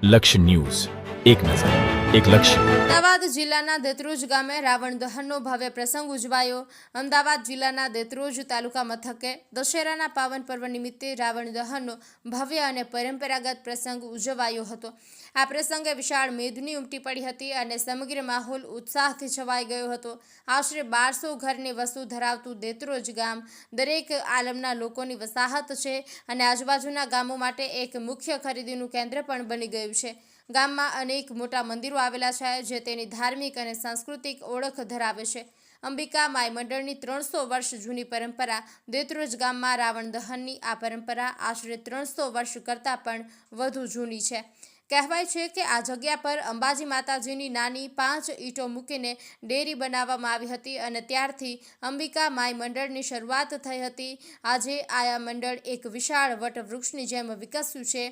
લક્ષ્ય ન્યૂઝ, એક નજર, એક લક્ષ્ય. અમદાવાદ જિલ્લાના દેત્રોજ ગામે રાવણ દહનનો ભવ્ય પ્રસંગ ઉજવાયો. અમદાવાદ જિલ્લાના દેત્રોજ તાલુકા મથકે દશેરાના પાવન પર્વ નિમિત્તે રાવણ દહનનો ભવ્ય અને પરંપરાગત પ્રસંગ ઉજવાયો હતો. આ પ્રસંગે વિશાળ મેદની ઉમટી પડી હતી અને સમગ્ર માહોલ ઉત્સાહથી છવાઈ ગયો હતો. આશરે 1200 ઘરની વસ્તુ ધરાવતું દેત્રોજ ગામ દરેક આલમના લોકોની વસાહત છે અને આજુબાજુના ગામો માટે એક મુખ્ય ખરીદીનું કેન્દ્ર પણ બની ગયું છે. ગામમાં અનેક મોટા મંદિરો આવેલા છે જે તેની ધાર્મિક અને સાંસ્કૃતિક ઓળખ ધરાવે છે. અંબિકા માય મંડળની 300 વર્ષ જૂની પરંપરા દેત્રોજ ગામમાં રાવણ દહનની આ પરંપરા આશરે 300 વર્ષ કરતાં પણ વધુ જૂની છે. કહેવાય છે કે આ જગ્યા પર અંબાજી માતાજીની નાની 5 ઈંટો મૂકીને ડેરી બનાવવામાં આવી હતી અને ત્યારથી અંબિકા માય મંડળની શરૂઆત થઈ હતી. આજે આ મંડળ એક વિશાળ વટવૃક્ષની જેમ વિકસ્યું છે.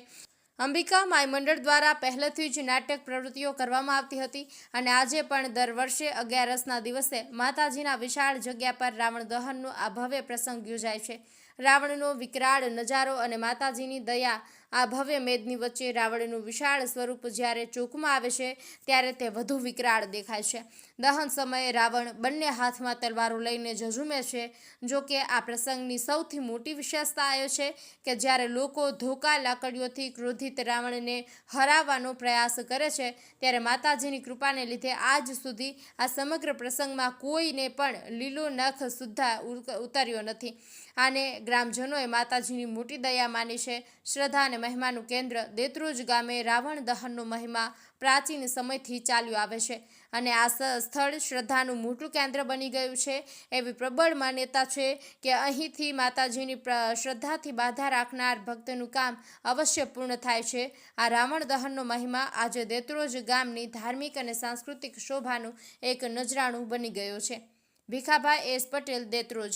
અંબિકા માય મંડળ દ્વારા પહેલેથી જ નાટક પ્રવૃત્તિઓ કરવામાં આવતી હતી અને આજે પણ દર વર્ષે 11ના દિવસે માતાજીના વિશાળ જગ્યા પર રાવણ દહનનો આ ભવ્ય પ્રસંગ યોજાય છે. રાવણનો વિકરાળ નજારો અને માતાજીની દયા, આ ભવ્ય મેદની વચ્ચે રાવણનું વિશાળ સ્વરૂપ જ્યારે ચોકમાં આવે છે ત્યારે તે વધુ વિકરાળ દેખાય છે. દહન સમયે રાવણ બંને હાથમાં તલવારો લઈને ઝઝૂમે છે. જો કે આ પ્રસંગની સૌથી મોટી વિશેષતા એ છે કે જ્યારે લોકો ધોકા લાકડીઓથી ક્રોધિત રાવણને હરાવવાનો પ્રયાસ કરે છે ત્યારે માતાજીની કૃપાને લીધે આજ સુધી આ સમગ્ર પ્રસંગમાં કોઈને પણ લીલો નખ સુદ્ધા ઉતર્યો નથી. આને ગ્રામજનોએ માતાજીની મોટી દયા માની છે. શ્રદ્ધા અને મહિમાનું કેન્દ્ર દેત્રોજ ગામે રાવણ દહનનો મહિમા પ્રાચીન સમયથી ચાલ્યો આવે છે અને આ સ્થળ શ્રદ્ધાનું મોટું કેન્દ્ર બની ગયું છે. એવી પ્રબળ માન્યતા છે કે અહીંથી માતાજીની શ્રદ્ધાથી બાધા રાખનાર ભક્તનું કામ અવશ્ય પૂર્ણ થાય છે. આ રાવણ દહનનો મહિમા આજે દેત્રોજ ગામની ધાર્મિક અને સાંસ્કૃતિક શોભાનું એક નજરાણું બની ગયો છે. ભીખાભાઈ એસ પટેલ, દેત્રોજ.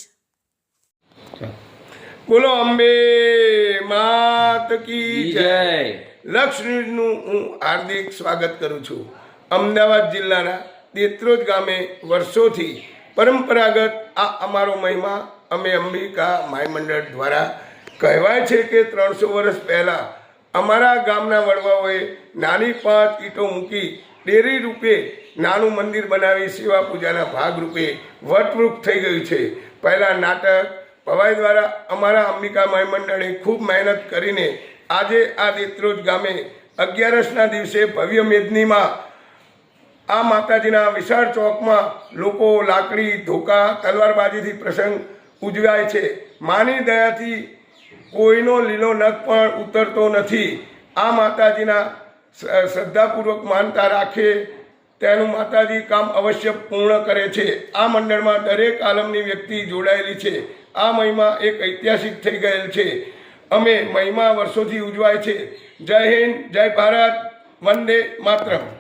બોલો અંબે માત કી જય. લક્ષ્ય ન્યૂઝનું હું હાર્દિક સ્વાગત કરું છું. અમદાવાદ જિલ્લાના દેત્રોજ ગામે વર્ષોથી પરંપરાગત આ અમારો મહિમા અમે અંબિકા માય મંડળ દ્વારા કહેવાય છે કે 300 વર્ષ પહેલાં અમારા ગામના વડવાઓએ નાની 5 ઈંટો મૂકી ડેરી રૂપે નાનું મંદિર બનાવી સેવા પૂજાના ભાગરૂપે વટવૃક્ષ થઈ ગયું છે. પહેલાં નાટક ભવાઈ દ્વારા અમારા અંબિકા માય મંડળે ખૂબ મહેનત કરીને આજે આ દેત્રોજ ગામે 11ના દિવસે ભવ્ય મેદનીમાં આ માતાજીના વિશાળ ચોકમાં લોકો લાકડી, ધોકા, તલવારબાજીથી પ્રસંગ ઉજવાય છે. માની દયાથી કોઈનો લીલો નખ પણ ઉતરતો નથી. આ માતાજીના શ્રદ્ધાપૂર્વક માનતા રાખે તેનું માતાજી કામ અવશ્ય પૂર્ણ કરે છે. આ મંડળમાં દરેક આલમની વ્યક્તિ જોડાયેલી છે. આ મહિમા એક ઐતિહાસિક થઈ ગયેલ છે. અમે મહિમા વર્ષોથી ઉજવાય છે. જય હિન્દ, જય ભારત, વંદે માતરમ.